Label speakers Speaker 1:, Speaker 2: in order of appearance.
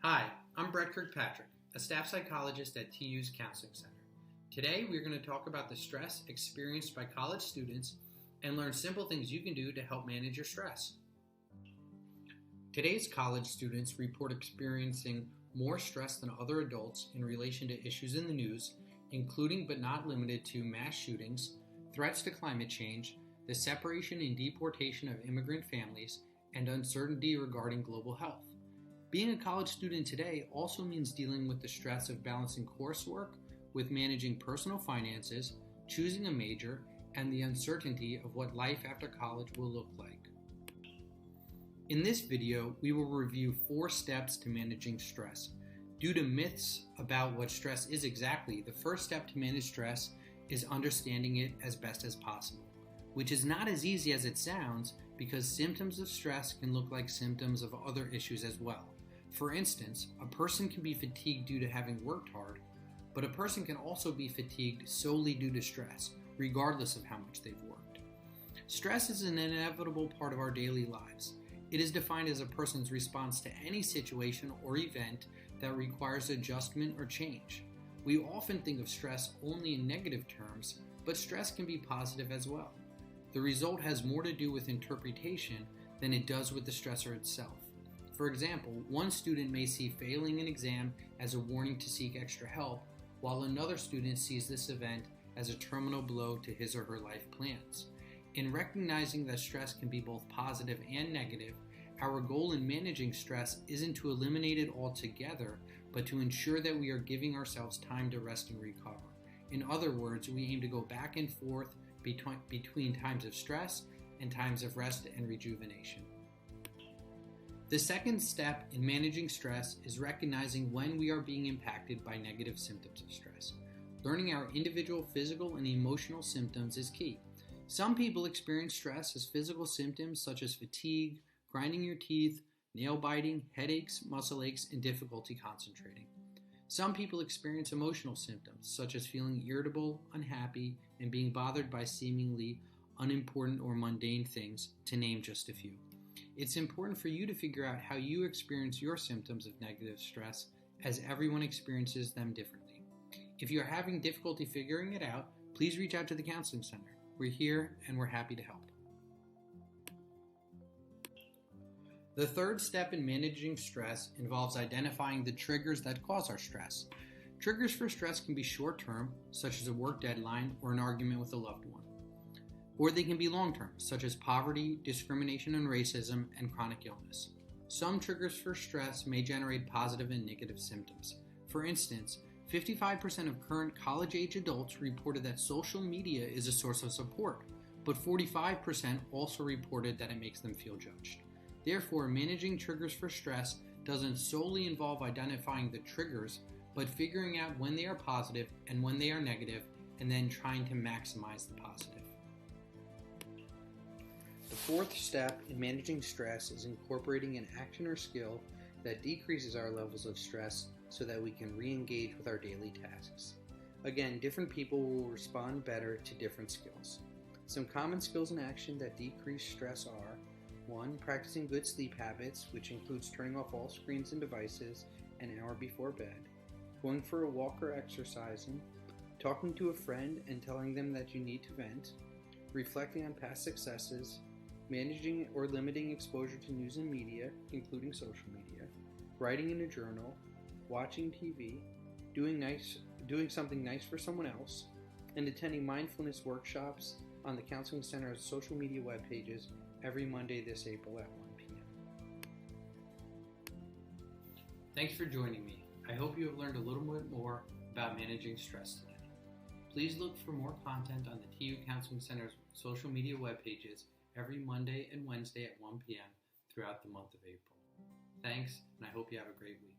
Speaker 1: Hi, I'm Brett Kirkpatrick, a staff psychologist at TU's Counseling Center. Today, we're going to talk about the stress experienced by college students and learn simple things you can do to help manage your stress. Today's college students report experiencing more stress than other adults in relation to issues in the news, including but not limited to mass shootings, threats to climate change, the separation and deportation of immigrant families, and uncertainty regarding global health. Being a college student today also means dealing with the stress of balancing coursework with managing personal finances, choosing a major, and the uncertainty of what life after college will look like. In this video, we will review 4 steps to managing stress. Due to myths about what stress is exactly, the first step to manage stress is understanding it as best as possible, which is not as easy as it sounds because symptoms of stress can look like symptoms of other issues as well. For instance, a person can be fatigued due to having worked hard, but a person can also be fatigued solely due to stress, regardless of how much they've worked. Stress is an inevitable part of our daily lives. It is defined as a person's response to any situation or event that requires adjustment or change. We often think of stress only in negative terms, but stress can be positive as well. The result has more to do with interpretation than it does with the stressor itself. For example, one student may see failing an exam as a warning to seek extra help, while another student sees this event as a terminal blow to his or her life plans. In recognizing that stress can be both positive and negative, our goal in managing stress isn't to eliminate it altogether, but to ensure that we are giving ourselves time to rest and recover. In other words, we aim to go back and forth between times of stress and times of rest and rejuvenation. The second step in managing stress is recognizing when we are being impacted by negative symptoms of stress. Learning our individual physical and emotional symptoms is key. Some people experience stress as physical symptoms such as fatigue, grinding your teeth, nail biting, headaches, muscle aches, and difficulty concentrating. Some people experience emotional symptoms such as feeling irritable, unhappy, and being bothered by seemingly unimportant or mundane things, to name just a few. It's important for you to figure out how you experience your symptoms of negative stress, as everyone experiences them differently. If you're having difficulty figuring it out, please reach out to the Counseling Center. We're here and we're happy to help. The third step in managing stress involves identifying the triggers that cause our stress. Triggers for stress can be short-term, such as a work deadline or an argument with a loved one. Or they can be long-term, such as poverty, discrimination and racism, and chronic illness. Some triggers for stress may generate positive and negative symptoms. For instance, 55% of current college-age adults reported that social media is a source of support, but 45% also reported that it makes them feel judged. Therefore, managing triggers for stress doesn't solely involve identifying the triggers, but figuring out when they are positive and when they are negative, and then trying to maximize the positive. The fourth step in managing stress is incorporating an action or skill that decreases our levels of stress so that we can re-engage with our daily tasks. Again, different people will respond better to different skills. Some common skills in action that decrease stress are: 1. Practicing good sleep habits, which includes turning off all screens and devices an hour before bed, going for a walk or exercising, talking to a friend and telling them that you need to vent, reflecting on past successes, managing or limiting exposure to news and media, including social media, writing in a journal, watching TV, doing something nice for someone else, and attending mindfulness workshops on the Counseling Center's social media web pages every Monday this April at 1 p.m. Thanks for joining me. I hope you have learned a little bit more about managing stress today. Please look for more content on the TU Counseling Center's social media web pages every Monday and Wednesday at 1 p.m. throughout the month of April. Thanks, and I hope you have a great week.